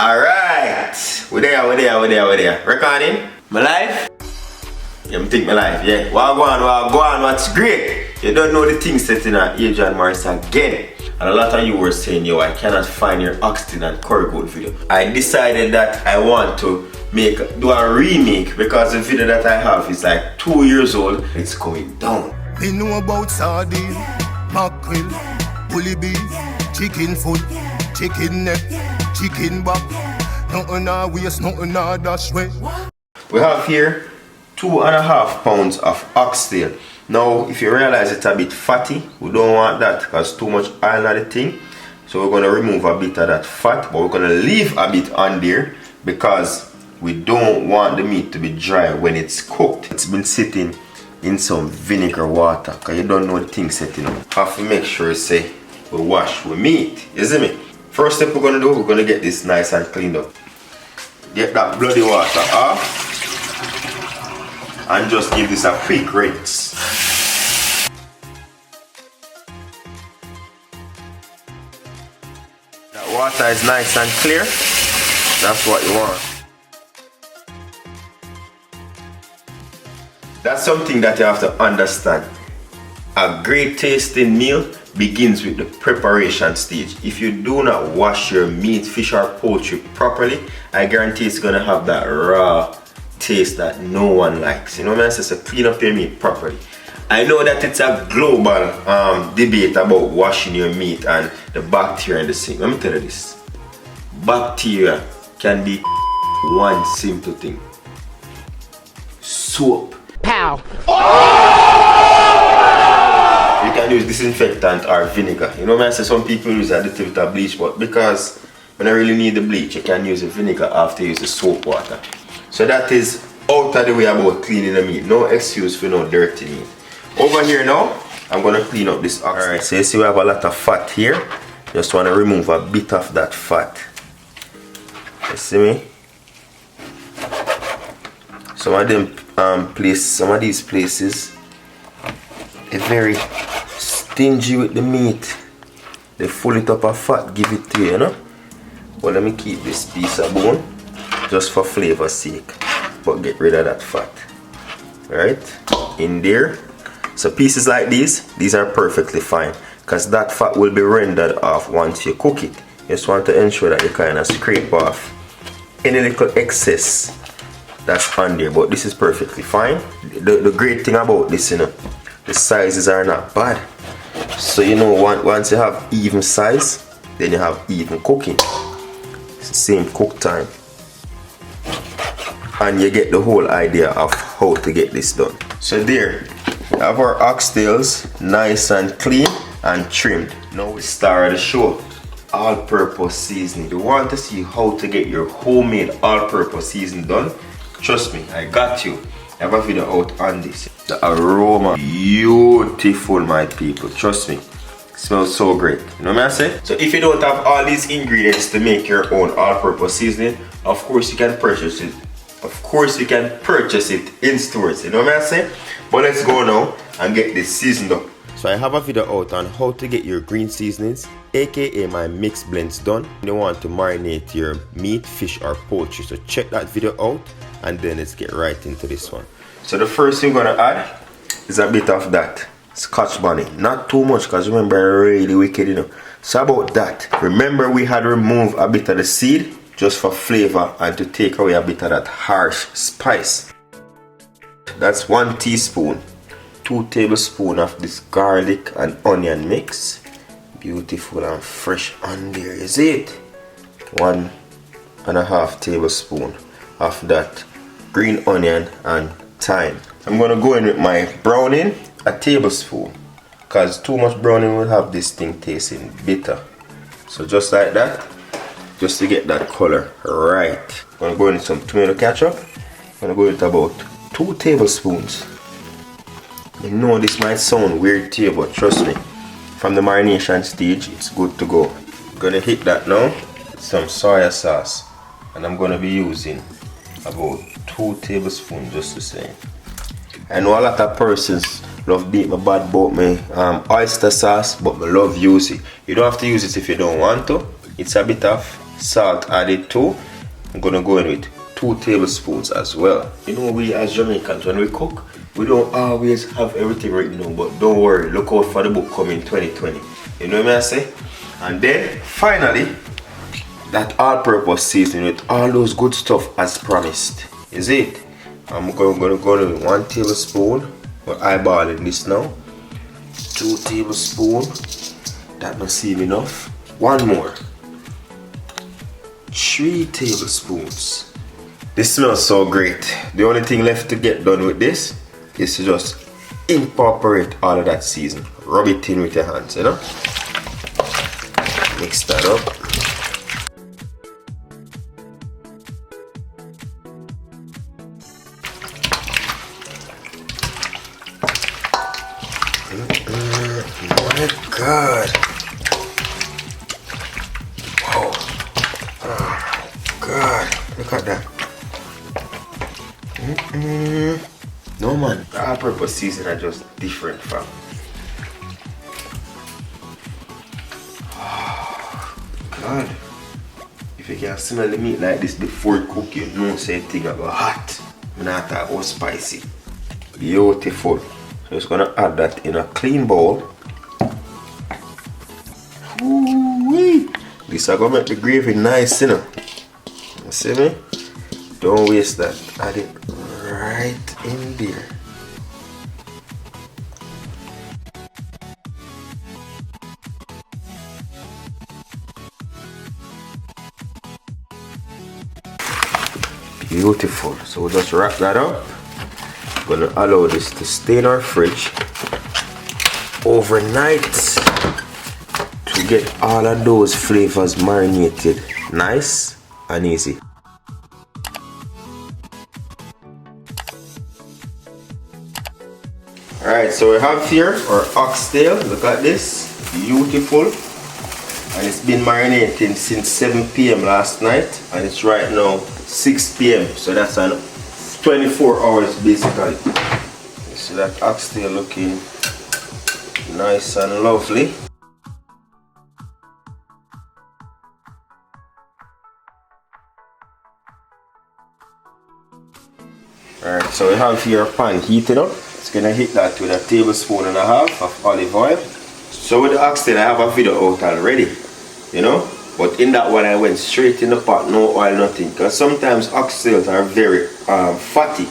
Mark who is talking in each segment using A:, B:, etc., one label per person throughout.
A: Alright, we're there. Recording? My life? Yeah, I think my life, yeah. What's great? You don't know the things set in Adrian Morris again. And a lot of you were saying, yo, I cannot find your Oxtail and curry goat video. I decided that I want to do a remake because the video that I have is like 2 years old. It's going down.
B: We know about sardine, mackerel, bully beef, chicken foot, chicken neck, chicken back. Nothing a waste, nothing a dash way.
A: We have here 2.5 pounds of oxtail. Now, if you realize it's a bit fatty, we don't want that because too much oil on the thing. So we're going to remove a bit of that fat, but we're going to leave a bit on there because we don't want the meat to be dry when it's cooked. It's been sitting in some vinegar water because you don't know the thing setting up. Have to make sure say we wash with meat. You see me? First step we're going to do, we're going to get this nice and cleaned up. Get that bloody water off and just give this a quick rinse. That water is nice and clear. That's what you want. That's something that you have to understand. A great tasting meal begins with the preparation stage. If you do not wash your meat, fish or poultry properly, I guarantee it's gonna have that raw taste that no one likes. You know what I mean? So clean up your meat properly. I know that it's a global debate about washing your meat and the bacteria in the sink. Let me tell you this. Bacteria can be one simple thing. Soap.
C: Pow!
A: You can use disinfectant or vinegar. You know what I say? Some people use a little bit of bleach, but because when I really need the bleach, you can use the vinegar after you use the soap water. So that is out of the way about cleaning the meat. No excuse for no dirty meat. Over here now, I'm going to clean up this oxtail. Alright, so you see we have a lot of fat here. Just want to remove a bit of that fat. You see me? Some of these places are very stingy with the meat. They full it up of fat, give it to you, you know? But let me keep this piece of bone just for flavor's sake. But get rid of that fat. Alright? In there. So pieces like these are perfectly fine. Because that fat will be rendered off once you cook it. You just want to ensure that you kind of scrape off any little excess that's on there, but this is perfectly fine. The great thing about this, you know, the sizes are not bad. So you know, once you have even size, then you have even cooking. It's the same cook time, and you get the whole idea of how to get this done. So there, we have our oxtails nice and clean and trimmed. Now we start the show. All-purpose seasoning. You want to see how to get your homemade all-purpose seasoning done? Trust me, I got you. I have a video out on this. The aroma, beautiful, my people. Trust me, it smells so great. You know what I say? So if you don't have all these ingredients to make your own all-purpose seasoning, of course you can purchase it. Of course you can purchase it in stores. You know what I say? But let's go now and get this seasoned up. So I have a video out on how to get your green seasonings, aka my mixed blends done. You want to marinate your meat, fish or poultry. So check that video out and then let's get right into this one. So the first thing I'm gonna add is a bit of that Scotch bonnet. Not too much because remember I'm really wicked, you know. So about that, remember we had removed a bit of the seed just for flavor and to take away a bit of that harsh spice. That's 1 teaspoon. 2 tablespoons of this garlic and onion mix. Beautiful and fresh on there, is it? 1.5 tablespoons of that green onion and thyme. I'm gonna go in with my browning, a tablespoon, because too much browning will have this thing tasting bitter. So just like that, just to get that color right. I'm gonna go in with some tomato ketchup. I'm gonna go with about 2 tablespoons. I know this might sound weird to you, but trust me, from the marination stage, it's good to go. I'm gonna hit that now with some soy sauce, and I'm gonna be using about 2 tablespoons just the same. I know a lot of persons love beat my bad about me oyster sauce, but I love use it. You don't have to use it if you don't want to. It's a bit of Salt added too. I'm gonna go in with 2 tablespoons as well. You know, we as Jamaicans, when we cook, we don't always have everything written down, but don't worry, look out for the book coming 2020. You know what I say? And then finally, that all-purpose seasoning with all those good stuff as promised. Is it? I'm gonna go with 1 tablespoon. We're eyeballing this now. 2 tablespoons. That must seem enough. 1 more. 3 tablespoons. This smells so great. The only thing left to get done with this is to just incorporate all of that season. Rub it in with your hands, you know? Mix that up. My God. Wow. Oh, God. Look at that. No man, the all-purpose season are just different from. Oh, God. If you can smell the meat like this before you cook, you know say thing about hot. I'm not talking about spicy. Beautiful. So just gonna add that in a clean bowl. Ooh-wee. This is gonna make the gravy nice, you know. You see me? Don't waste that. Add it right in there. Beautiful. So we'll just wrap that up. We're gonna allow this to stay in our fridge overnight to get all of those flavors marinated nice and easy. Alright, so we have here our oxtail. Look at this. Beautiful. And it's been marinating since 7 p.m. last night. And it's right now 6 p.m. So that's an 24 hours basically. You see that oxtail looking nice and lovely. Alright, so we have here a pan heated up. It's gonna hit that with a tablespoon and a half of olive oil. So with the oxtail, I have a video out already, you know. But in that one, I went straight in the pot, no oil, nothing. Because sometimes oxtails are very fatty.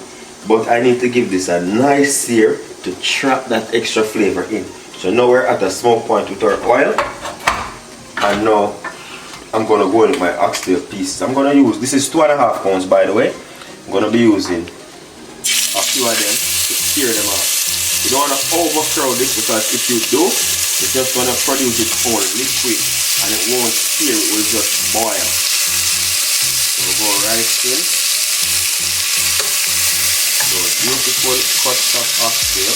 A: But I need to give this a nice sear to trap that extra flavor in. So now we're at a smoke point with our oil. And now I'm gonna go in with my oxtail pieces. I'm gonna use, this is 2.5 pounds by the way. I'm gonna be using a few of them to sear them off. You don't want to overcrowd this because if you do, it's just going to produce its own liquid and it won't sear, it will just boil. So we'll go right in. Those beautiful cuts of oxtail.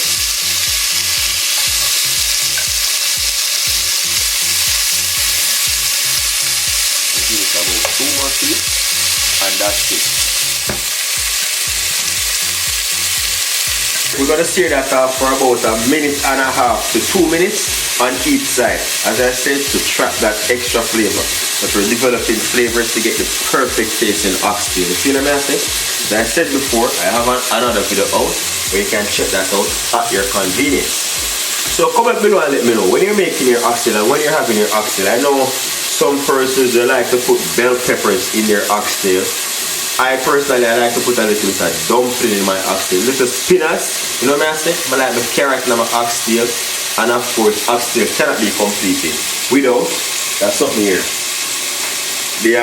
A: Give it about 2 more feet and that's it. We're going to sear that off for about 1.5 minutes to 2 minutes on each side. As I said, to trap that extra flavor. But we're developing flavors to get the perfect taste in oxtail. You feel what I'm saying? As I said before, I have another video out where you can check that out at your convenience. So comment below and let me know when you're making your oxtail and when you're having your oxtail. I know some persons they like to put bell peppers in their oxtail. I personally like to put a little bit of dumpling in my oxtail. Little spinach, you know what I'm saying? I like my carrot in my oxtail. And of course, oxtail cannot be completed without, that's something here. The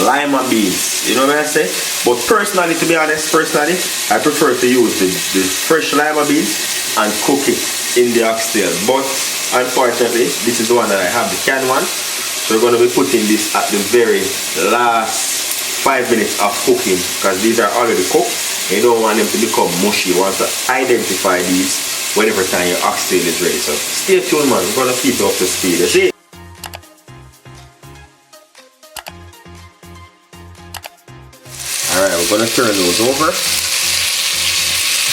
A: lima beans, you know what I'm saying? But personally, to be honest, I prefer to use the fresh lima beans and cook it in the oxtail. But unfortunately, this is the one that I have, the canned one. So we're going to be putting this at the very last 5 minutes of cooking because these are already cooked and you don't want them to become mushy. You want to identify these whenever time your oxtail is ready. So stay tuned man, we're going to keep you up to speed. You see? Alright, we're going to turn those over.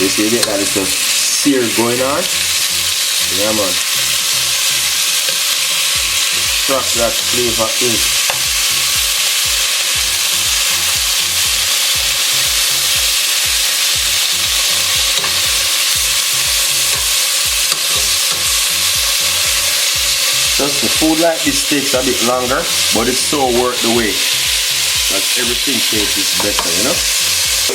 A: You see you get that little sear going on? Yeah man. extract that flavor in. Just the food like this takes a bit longer, but it's so worth the wait. Because everything tastes better, you know.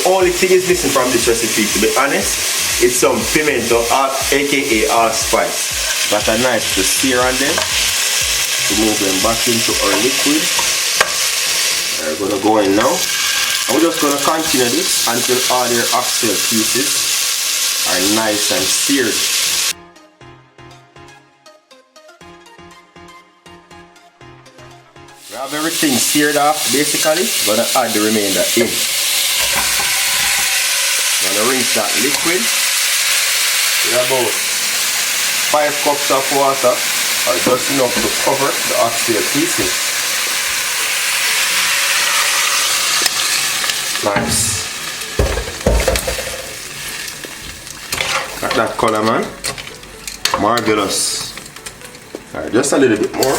A: The only thing is missing from this recipe, to be honest, is some pimento, aka allspice. Got a knife to sear on them, to move them back into our liquid. We're gonna go in now. And we're just gonna continue this until all your oxtail pieces are nice and seared. We have everything seared off basically. Gonna add the remainder in. Gonna rinse that liquid with about 5 cups of water, or just enough to cover the oxtail pieces. Nice. Got that color, man. Marvelous. Alright, just a little bit more.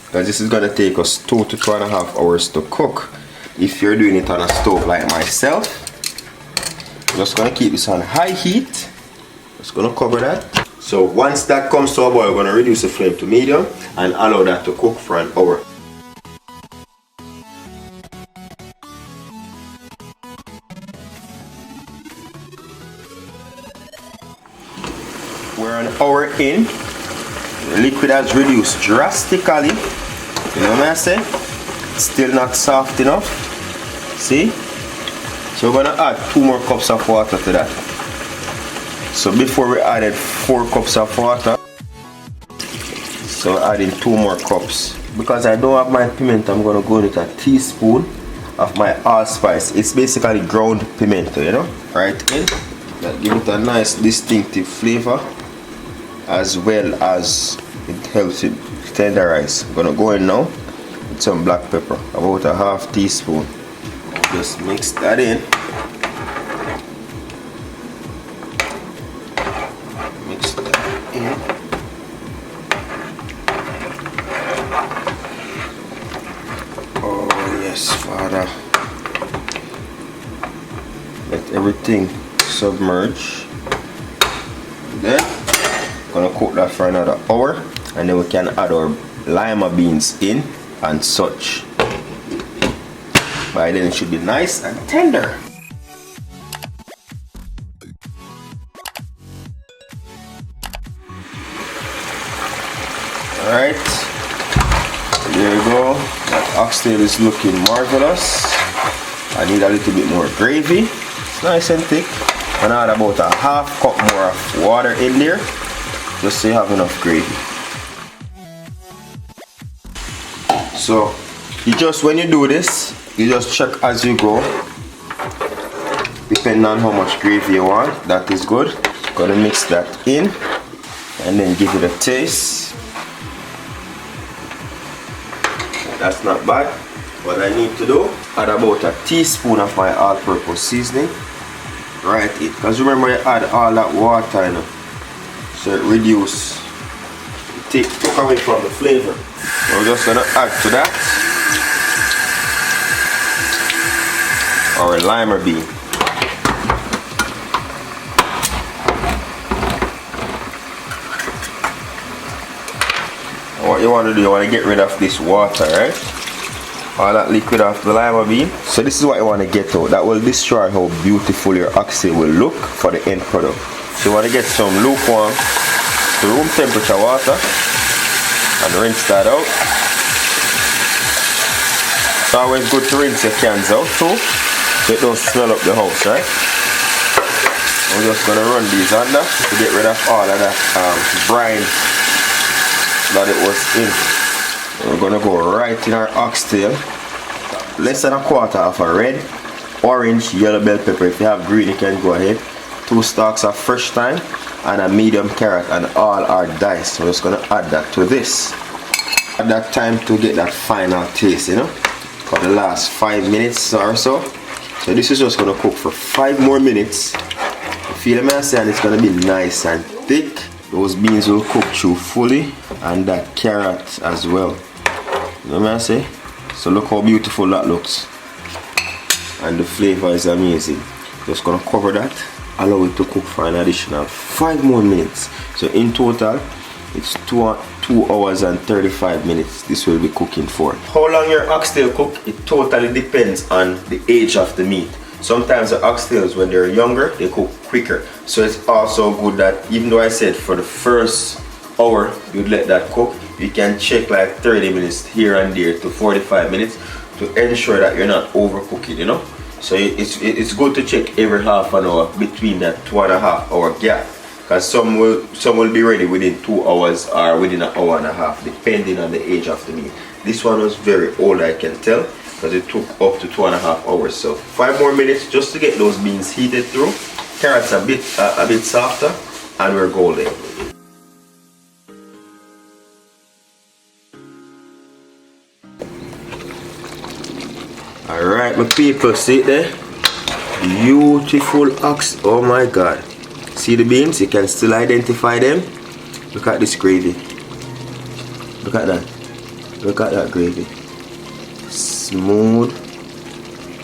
A: Because this is going to take us 2 to 2.5 hours to cook. If you're doing it on a stove like myself, I'm just going to keep this on high heat. Just going to cover that. So once that comes to a boil, we're going to reduce the flame to medium and allow that to cook for an hour. We're an hour in. The liquid has reduced drastically. You know what I say? Still not soft enough. See? So we're gonna add 2 more cups of water to that. So before we added 4 cups of water, so adding 2 more cups. Because I don't have my pimento, I'm gonna go with a teaspoon of my allspice. It's basically ground pimento, you know? Right in. That gives it a nice distinctive flavor, as well as it helps it tenderize. I'm gonna go in now with some black pepper, about a half teaspoon. Just mix that in. Mix that in. Oh yes, Father. Let everything submerge. Then gonna cook that for another hour, and then we can add our lima beans in and such. By then it should be nice and tender. Alright, there you go. That oxtail is looking marvelous. I need a little bit more gravy. It's nice and thick. And add about a half cup more of water in there, just so you have enough gravy. So when you do this, you just check as you go, depending on how much gravy you want. That is good. Gonna mix that in and then give it a taste. That's not bad. What I need to do, add about a teaspoon of my all-purpose seasoning. Right it, because remember you add all that water, you know, so it reduce, took away from the flavor. We're just gonna add to that our lima bean. And what you want to do, you want to get rid of this water, right? All that liquid off the lima bean. So this is what you want to get out. That will destroy how beautiful your oxtail will look for the end product. So you want to get some lukewarm to room temperature water and rinse that out. It's always good to rinse your cans out too, so it don't smell up the house, right? We're just going to run these under to get rid of all of that brine that it was in. We're gonna go right in our oxtail. Less than a quarter of a red, orange, yellow bell pepper. If you have green, you can go ahead. 2 stalks of fresh thyme and a medium carrot, and all are diced. We're just gonna add that to this. Add that time to get that final taste, you know, for the last 5 minutes or so. So this is just gonna cook for 5 more minutes. You feel me? And it's gonna be nice and thick those beans will cook through fully, and that carrot as well. You know what I say? So look how beautiful that looks, and the flavor is amazing. Just gonna cover that, allow it to cook for an additional 5 more minutes. So in total it's 2 hours and 35 minutes this will be cooking for. How long your oxtail cook, it totally depends on the age of the meat. Sometimes the oxtails, when they're younger, they cook quicker. So it's also good that, even though I said for the first hour you'd let that cook, you can check like 30 minutes here and there to 45 minutes to ensure that you're not overcooking, you know. So it's good to check every half an hour between that 2.5 hour gap, because some will be ready within 2 hours or within an hour and a half, depending on the age of the meat. This one was very old, I can tell, because it took up to 2.5 hours. So 5 more minutes just to get those beans heated through. Carrots a bit softer, and we're golden. Alright, my people, see it there? Beautiful ox. Oh my god. See the beans? You can still identify them. Look at this gravy. Look at that. Look at that gravy. Smooth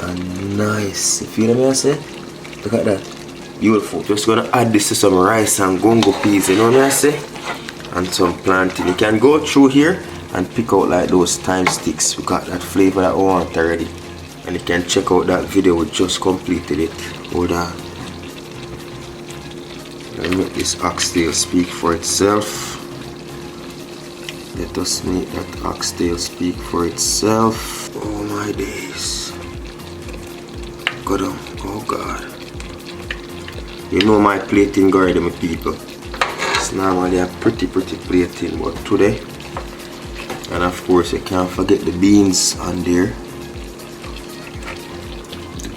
A: and nice. You feel me I say? Look at that. Beautiful. Just gonna add this to some rice and gongo peas, you know what I say? And some plantain. You can go through here and pick out like those thyme sticks. We got that flavor that we want already. And you can check out that video, we just completed it. Hold on. Let me make this oxtail speak for itself. Let us make that oxtail speak for itself. Oh my days. Go down. Oh god. You know my plating guard, my people. It's normally a pretty plating, but today, and of course you can't forget the beans on there.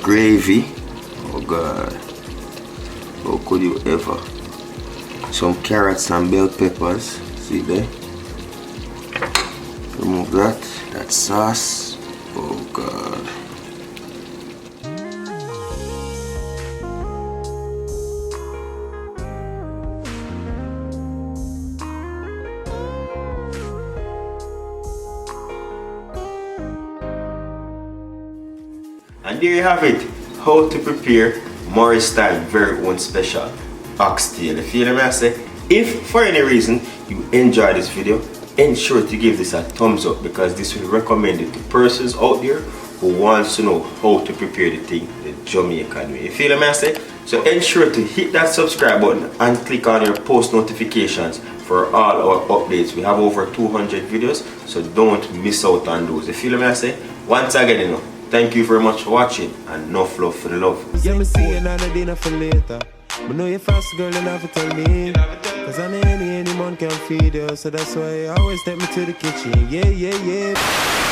A: Gravy, oh god, how could you ever? Some carrots and bell peppers, see there? Remove that sauce, oh god. And there you have it, how to prepare Morris style very own special oxtail. You feel me I say? If for any reason you enjoy this video, ensure to give this a thumbs up, because this will recommend it to persons out there who wants to know how to prepare the thing the Jamaican way. You feel me I say? So ensure to hit that subscribe button and click on your post notifications for all our updates. We have over 200 videos, so don't miss out on those. You feel me I say? Once again, you know, thank you very much for watching, and enough love for the love.
C: Yeah, me see another dinner for later. But know you fast, girl, you never tell me. Cause I know any man can feed you, so that's why you always take me to the kitchen. Yeah.